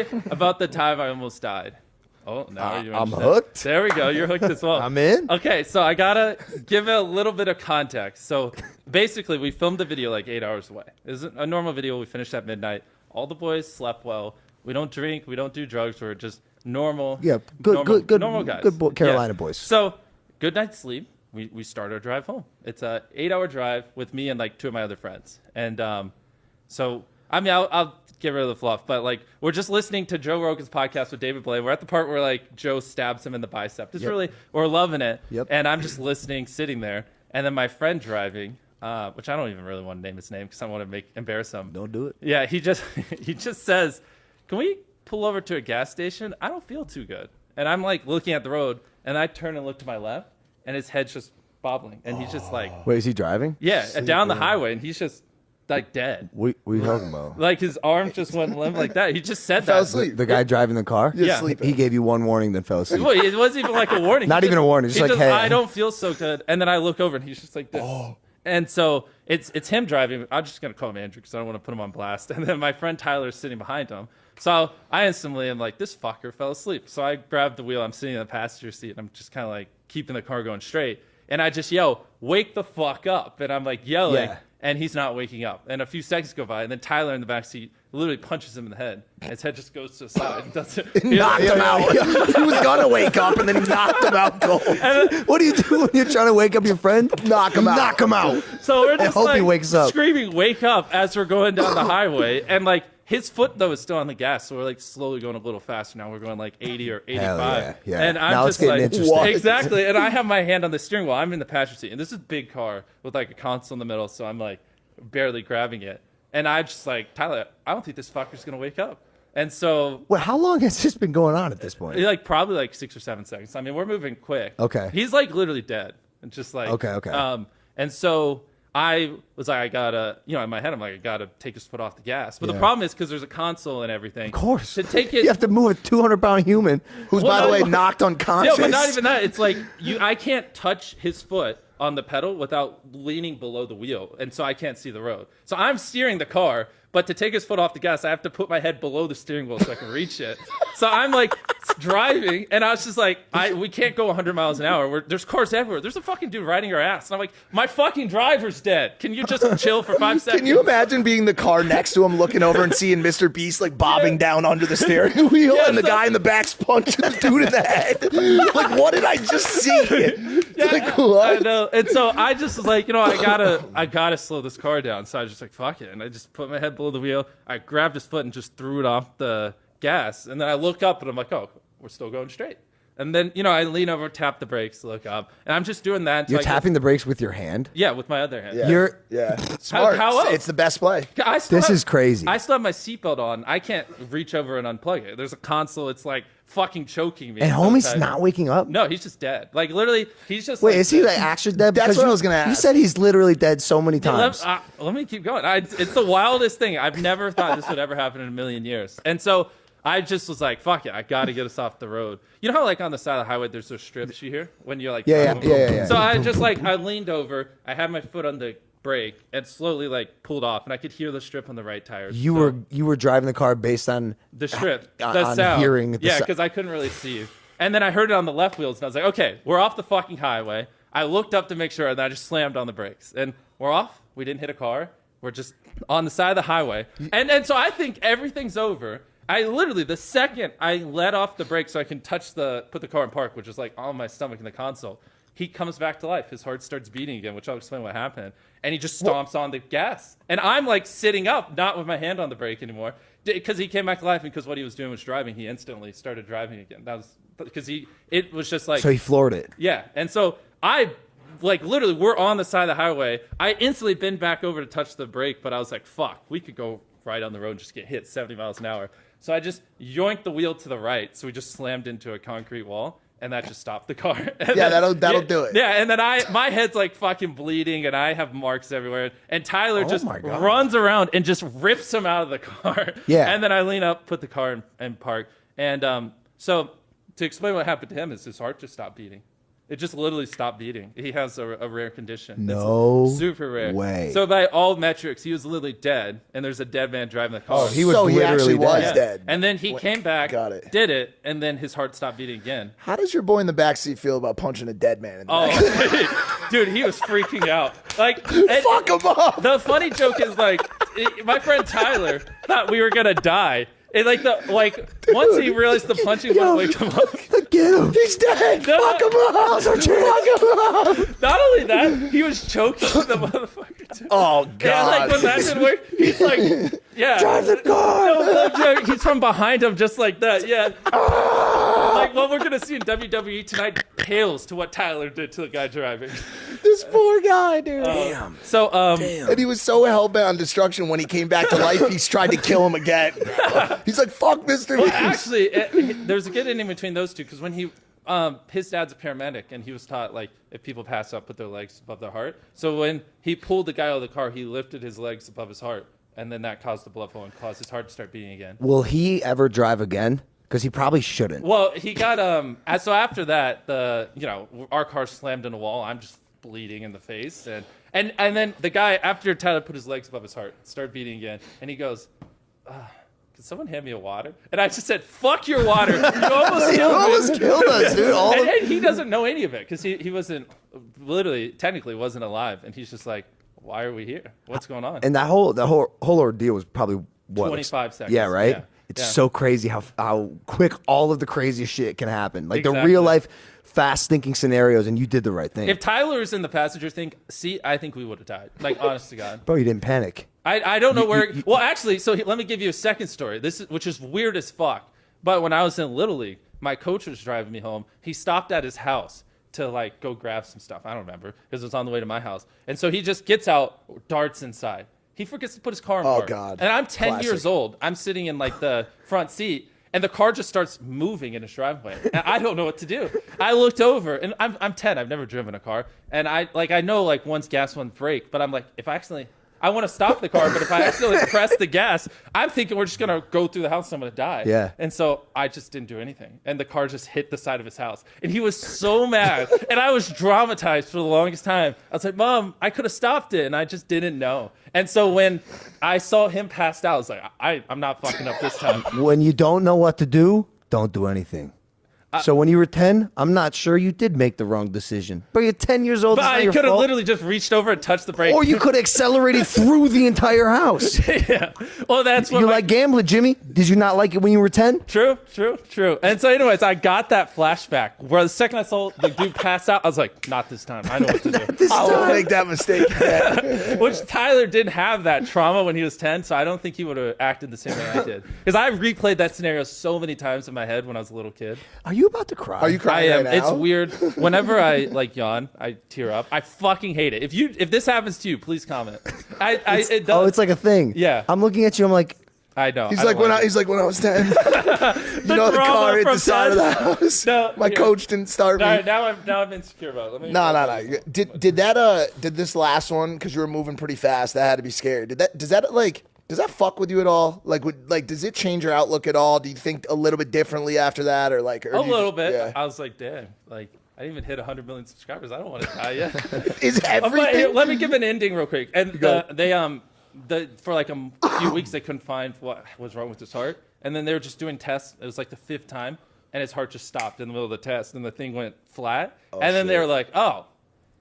story about the time I almost died. Oh, now I'm hooked. There we go. You're hooked as well. I'm in. Okay, so I gotta give it a little bit of context. So basically, we filmed the video like 8 hours away. It was a normal video. We finished at midnight. All the boys slept well. We don't drink. We don't do drugs. We're just normal. Yeah, good normal guys. Good Carolina boys. So good night's sleep. We start our drive home. It's a 8-hour drive with me and like 2 of my other friends. And so I mean, I'll get rid of the fluff, but like we're just listening to Joe Rogan's podcast with David Blaine. We're at the part where like Joe stabs him in the bicep. Just really, we're loving it. Yep. And I'm just listening, sitting there, and then my friend driving, which I don't even really want to name his name because I want to embarrass him. Don't do it. Yeah, he just says, "Can we pull over to a gas station? I don't feel too good." And I'm like looking at the road, and I turn and look to my left, and his head's just bobbling, and he's just like, Wait, is he driving? yeah, down the highway, and he's just like dead. We talking about? Like his arm just went limp like that. He just said Fell that. asleep. The guy driving the car? Yeah. Sleeping. He gave you one warning, then fell asleep. Well, it wasn't even like a warning. Not even a warning. Just like, hey. I don't feel so good. And then I look over and he's just like this. Oh. And so it's him driving. I'm just going to call him Andrew because I don't want to put him on blast. And then my friend Tyler is sitting behind him. So I instantly am like, this fucker fell asleep. So I grab the wheel. I'm sitting in the passenger seat. And I'm just kind of like keeping the car going straight. And I just yell, wake the fuck up. And I'm like yelling. Yeah. And he's not waking up. And a few seconds go by, and then Tyler in the back seat literally punches him in the head. His head just goes to the side. And doesn't, Knocked him out. He was gonna wake up, and then he knocked him out cold. What do you do when you're trying to wake up your friend? Knock him out. Knock him out. So we're just hope like he wakes up. screaming, "Wake up!" as we're going down the highway, and like his foot though is still on the gas, so we're like slowly going a little faster. Now we're going like 80 or 85. Hell yeah. And I'm Now just it's getting like, interesting. what? Exactly. And I have my hand on the steering wheel. I'm in the passenger seat, and this is a big car with like a console in the middle, so I'm like barely grabbing it. And I just like, Tyler, I don't think this fucker's gonna wake up. And so, Well, how long has this been going on at this point? like probably like 6 or 7 seconds. I mean, we're moving quick. Okay. He's like literally dead, and just like Okay. And so I was like, I gotta, in my head, I'm like, I gotta take his foot off the gas. But the Yeah. problem is because there's a console and everything. Of course. To take it, You have to move a 200-pound human who's, Well, by the no, way, but- knocked unconscious. No, but not even that. It's like I can't touch his foot on the pedal without leaning below the wheel, and so I can't see the road. So I'm steering the car, but to take his foot off the gas, I have to put my head below the steering wheel so I can reach it. So I'm like driving, and I was just like, we can't go 100 miles an hour. There's cars everywhere. There's a fucking dude riding our ass, and I'm like, my fucking driver's dead. Can you just chill for 5 seconds? Can you imagine being the car next to him, looking over and seeing Mrbeast like bobbing down under the steering wheel, and the guy in the back's punching the dude in the head? Like, what did I just see? Like, what? I know. And so I just was like, I gotta slow this car down. So I was just like, fuck it. And I just put my head below the wheel. I grabbed his foot and just threw it off the gas. And then I look up and I'm like, oh, we're still going straight. And then, I lean over, tap the brakes, look up. And I'm just doing that. You're tapping the brakes with your hand? Yeah, with my other hand. Yeah. Smart. How else? It's the best play. This is crazy. I still have my seatbelt on. I can't reach over and unplug it. There's a console. It's like fucking choking me. And homie's sometimes. not waking up? No, he's just dead. Like literally, he's just. Wait, like, is he like actually dead? That's Because what I you- was gonna You ask. said he's literally dead so many times. Let me keep going. It's the wildest thing. I've never thought this would ever happen in a million years. And so I just was like, fuck it. I got to get us off the road. You know how like on the side of the highway, there's those strips you hear when you're like, Yeah. So I just like, I leaned over, I had my foot on the brake and slowly like pulled off, and I could hear the strip on the right tire. You were driving the car based on the strip, the on sound. hearing. Yeah, because I couldn't really see you. And then I heard it on the left wheels, and I was like, okay, we're off the fucking highway. I looked up to make sure, and then I just slammed on the brakes. And we're off. We didn't hit a car. We're just on the side of the highway. And so I think everything's over. I literally, the second I let off the brake so I can put the car in park, which is like on my stomach in the console, he comes back to life. His heart starts beating again, which I'll explain what happened. And he just stomps on the gas. And I'm like sitting up, not with my hand on the brake anymore, because he came back to life, and because what he was doing was driving. He instantly started driving again. That was because it was just like. So he floored it. Yeah. And so I, like, literally, we're on the side of the highway. I instantly bent back over to touch the brake, but I was like, fuck, we could go right on the road and just get hit 70 miles an hour. So I just yoinked the wheel to the right. So we just slammed into a concrete wall, and that just stopped the car. And Yeah, that'll do it. Yeah, and then my head's like fucking bleeding, and I have marks everywhere. And Tyler just my God. runs around and just rips him out of the car. Yeah. And then I lean up, put the car in park. And so to explain what happened to him is his heart just stopped beating. It just literally stopped beating. He has a rare condition. No It's super rare. way. So by all metrics, he was literally dead, and there's a dead man driving the car. Oh, he was So he literally actually was dead. dead. And then he came back, Got it. did it, and then his heart stopped beating again. How does your boy in the backseat feel about punching a dead man in the back? Oh, dude, he was freaking out. Like, Fuck him up. The funny joke is like, my friend Tyler thought we were gonna die. And once he realized the punching wouldn't wake him up. Get him. He's dead. No, Fuck him up. Fuck him up. Not only that, he was choking the motherfucker too. Oh, And God. when that didn't work, he's like, yeah. Drive the car. No joke. He's from behind him just like that. Yeah. Like what we're gonna see in WWE tonight pales to what Tyler did to the guy driving. This poor guy, dude. Damn. So And he was so hell-bent on destruction when he came back to life, he's tried to kill him again. He's like, fuck Mr. well, Beast. actually, there's a good ending between those two because when his dad's a paramedic and he was taught like if people pass out, put their legs above their heart. So when he pulled the guy out of the car, he lifted his legs above his heart, and then that caused the blood flow and caused his heart to start beating again. Will he ever drive again? Because he probably shouldn't. Well, he got so after that, our car slammed in a wall. I'm just bleeding in the face, and then the guy after Tyler put his legs above his heart, started beating again, and he goes, "Can someone hand me a water?" And I just said, "Fuck your water! You almost killed us, dude. And he doesn't know any of it because he wasn't technically wasn't alive, and he's just like, "Why are we here? What's going on?" And that whole ordeal was probably what? 25 seconds. Yeah, right. Yeah. It's Yeah. so crazy how quick all of the craziest shit can happen. Like the Exactly. real life fast thinking scenarios, and you did the right thing. If Tyler was in the passenger seat, I think we would have died. Like, honest to God. Bro, you didn't panic. I don't know where. Well, actually, let me give you a second story. Which is weird as fuck. But when I was in Little League, my coach was driving me home. He stopped at his house to like go grab some stuff. I don't remember because it was on the way to my house. And so he just gets out, darts inside. He forgets to put his car in park. Oh, God. And I'm 10 Classic. years old. I'm sitting in like the front seat. And the car just starts moving in his driveway. And I don't know what to do. I looked over, and I'm 10. I've never driven a car. And I know like one's gas, one's brake. But I'm like, I want to stop the car, but if I accidentally press the gas, I'm thinking we're just going to go through the house and I'm going to die. Yeah. And so I just didn't do anything. And the car just hit the side of his house. And he was so mad. And I was dramatized for the longest time. I was like, Mom, I could have stopped it. And I just didn't know. And so when I saw him passed out, I was like, I'm not fucking up this time. When you don't know what to do, don't do anything. So when you were 10, I'm not sure you did make the wrong decision. But you're 10 years old. But It's not I your could have fault. literally just reached over and touched the brake. Or you could have accelerated through the entire house. Yeah. Well, that's what You like gambling, Jimmy? Did you not like it when you were 10? True. And so anyways, I got that flashback where the second I saw the dude pass out, I was like, not this time. I know what to do. I won't make that mistake again. Which Tyler didn't have that trauma when he was 10, so I don't think he would have acted the same way I did. Because I replayed that scenario so many times in my head when I was a little kid. Are you about to cry? Are you I crying am. right It's now? weird. Whenever I like yawn, I tear up. I fucking hate it. If this happens to you, please comment. It does. Oh, it's like a thing. Yeah. I'm looking at you. I'm like, I know. He's I like don't when I was 10. You know the drama car hit from the side of the house. No, My here. coach didn't start me. All right, now I'm insecure about it. Let me. No. Did this last one, because you were moving pretty fast, that had to be scary. Does that fuck with you at all? Does it change your outlook at all? Do you think a little bit differently after that, or like A little bit. Yeah. I was like, damn, like I didn't even hit 100 million subscribers. I don't want to die yet. Is But everything? here, let me give an ending real quick. And Go. for like a few weeks they couldn't find what was wrong with his heart, and then they were just doing tests. It was like the 5th time, and his heart just stopped in the middle of the test, and the thing went flat. And then they were like, oh,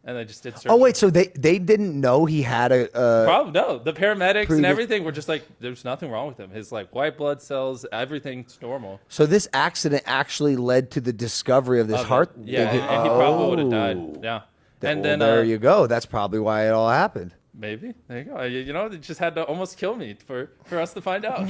and they just did surgery. oh wait, so they didn't know he had a. Probably no. The paramedics Pretty and good. everything were just like, there's nothing wrong with him. His like white blood cells, everything's normal. So this accident actually led to the discovery of this heart. Yeah, and he probably would have died. Yeah. And then there you go. That's probably why it all happened. maybe there you go. You know, they just had to almost kill me for us to find out.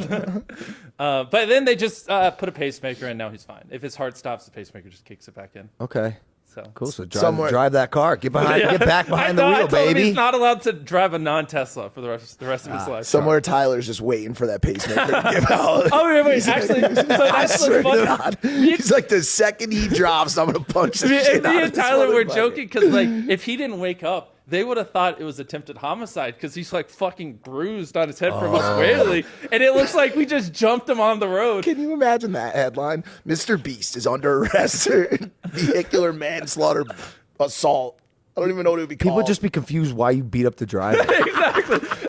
But then they just put a pacemaker, and now he's fine. If his heart stops, the pacemaker just kicks it back in. Okay. So Cool. So Somewhere- drive that car. Get behind. Yeah. Get back behind the I wheel, told him baby. he's not allowed to drive a non-Tesla for the rest of his life. Somewhere Tyler's just waiting for that pacemaker to give out. Oh wait. Actually, so I that's swear the to fun. God. He's like, the second he drops, I'm gonna punch the shit Me out of and this Tyler were motherfucker. joking because like if he didn't wake up, they would have thought it was attempted homicide because he's like fucking bruised on his head from us wailing, and it looks like we just jumped him on the road. Can you imagine that headline? Mr. Beast is under arrest for vehicular manslaughter assault. I don't even know what it would be called. People would just be confused why you beat up the driver. Exactly.